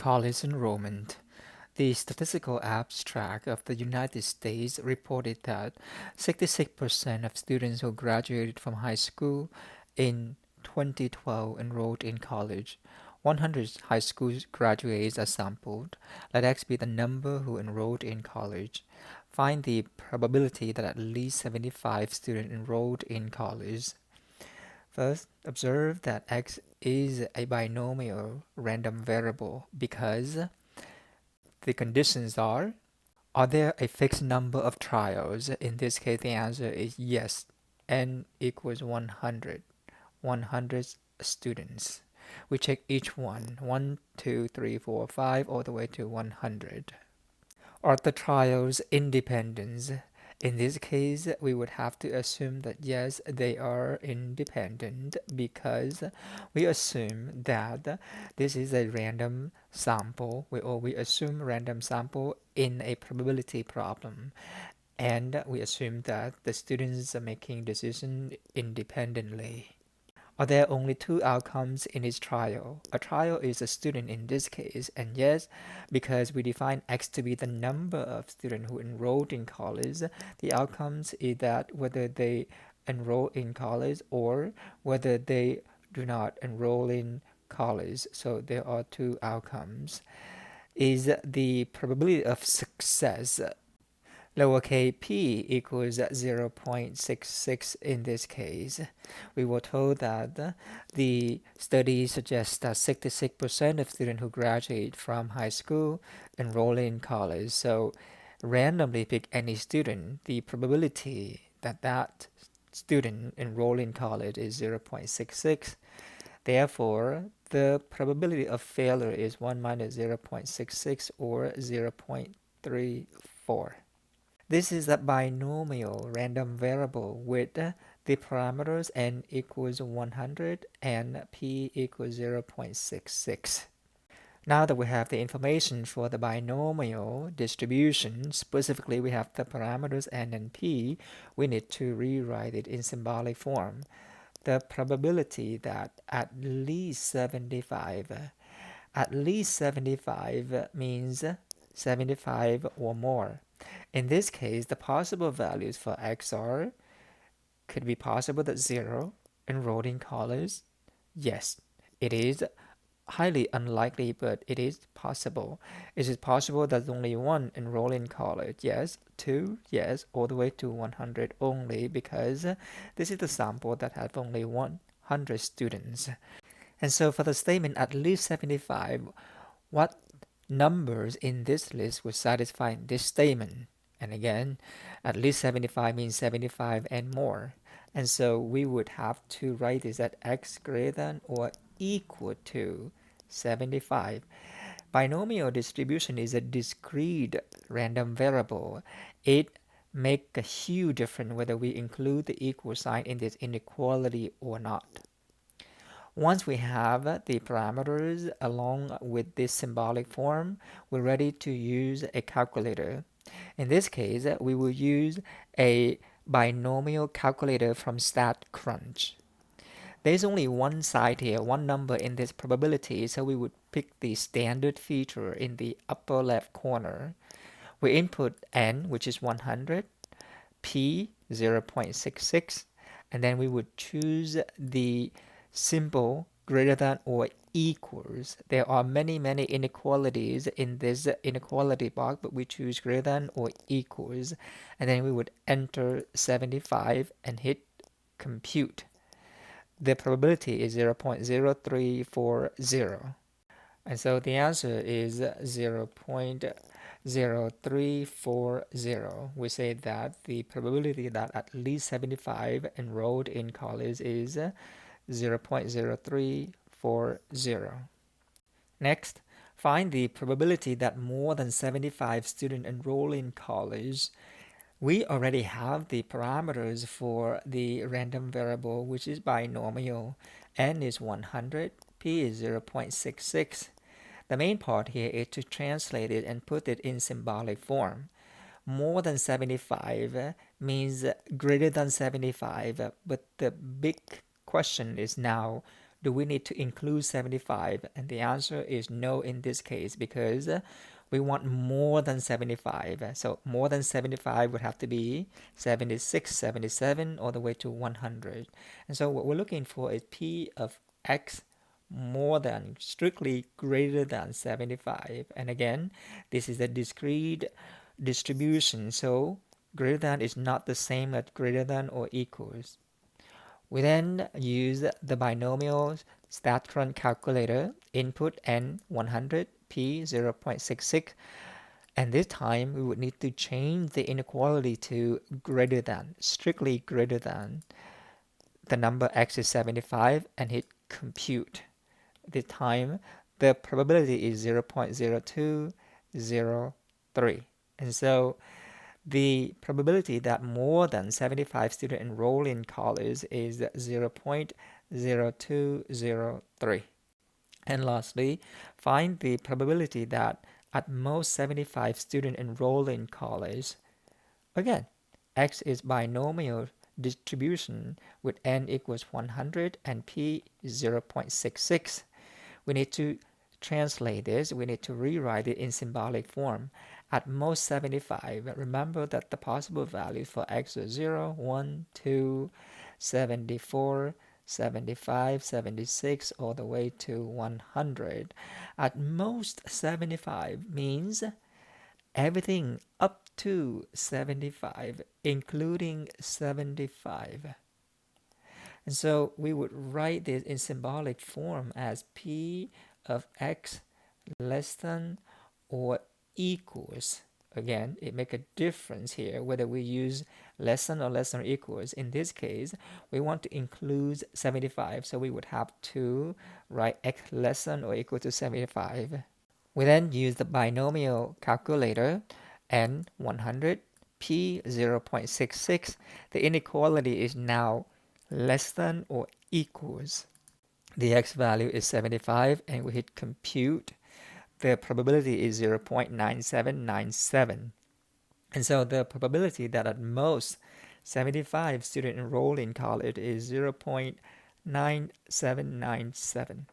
college enrollment. The statistical abstract of the United States reported that 66% of students who graduated from high school in 2012 enrolled in college. 100 high school graduates are sampled. Let X be the number who enrolled in college. Find the probability that at least 75 students enrolled in college. First, observe that X is a binomial random variable because the conditions are there a fixed number of trials? In this case, the answer is yes. N equals 100. 100 students. We check each one. 1, 2, 3, 4, 5, all the way to 100. Are the trials independent? In this case, we would have to assume that yes, they are independent because we assume that this is a random sample. We assume random sample in a probability problem. And we assume that the students are making decisions independently. Are there only two outcomes in each trial? A trial is a student in this case, and yes, because we define X to be the number of students who enrolled in college, the outcomes is that whether they enroll in college or whether they do not enroll in college. So there are two outcomes. Is the probability of success lowercase p equals 0.66 in this case. We were told that the study suggests that 66% of students who graduate from high school enroll in college. So randomly pick any student, the probability that that student enroll in college is 0.66. Therefore, the probability of failure is 1 minus 0.66 or 0.34. This is a binomial random variable with the parameters n equals 100 and p equals 0.66. Now that we have the information for the binomial distribution, specifically we have the parameters n and p, we need to rewrite it in symbolic form. The probability that at least 75 means 75 or more. In this case, the possible values for X are, could be possible that 0 enrolled in college. Yes, it is highly unlikely, but it is possible. Is it possible that only 1 enrolled in college? Yes. 2? Yes, all the way to 100 only, because this is the sample that has only 100 students. And so for the statement at least 75, what numbers in this list would satisfy this statement? And again, at least 75 means 75 and more. And so we would have to write this at X greater than or equal to 75. Binomial distribution is a discrete random variable. It makes a huge difference whether we include the equal sign in this inequality or not. Once we have the parameters along with this symbolic form, we're ready to use a calculator. In this case, we will use a binomial calculator from StatCrunch. There's only one side here, one number in this probability, so we would pick the standard feature in the upper left corner. We input n, which is 100, p 0.66, and then we would choose the symbol greater than or equals. There are many inequalities in this inequality box, but we choose greater than or equals, and then we would enter 75 and hit compute. The probability is 0.0340, and so the answer is 0.0340. We say that the probability that at least 75 enrolled in college is 0.0340. Next, find the probability that more than 75 students enroll in college. We already have the parameters for the random variable, which is binomial. N is 100, p is 0.66. The main part here is to translate it and put it in symbolic form. More than 75 means greater than 75, but the big question is now, do we need to include 75? And the answer is no in this case, because we want more than 75. So more than 75 would have to be 76, 77, all the way to 100. And so what we're looking for is P of x more than, strictly greater than 75. And again, this is a discrete distribution, so greater than is not the same as greater than or equals. We then use the binomial statcron calculator, input n 100, p 0.66, and this time we would need to change the inequality to greater than, strictly greater than. The number x is 75 and hit compute. This time the probability is 0.0203. And so the probability that more than 75 students enroll in college is 0.0203. And lastly, find the probability that at most 75 students enroll in college. Again, x is binomial distribution with n equals 100 and p is 0.66. We need to translate this. We need to rewrite it in symbolic form. At most 75, remember that the possible values for x are 0, 1, 2, 74, 75, 76, all the way to 100. At most 75 means everything up to 75, including 75. And so we would write this in symbolic form as P of x less than or equals. Again, it makes a difference here whether we use less than or equals. In this case, we want to include 75, so we would have to write x less than or equal to 75. We then use the binomial calculator, n 100, p 0.66. The inequality is now less than or equals. The x value is 75 and we hit compute. The probability is 0.9797. And so the probability that at most 75 students enroll in college is 0.9797.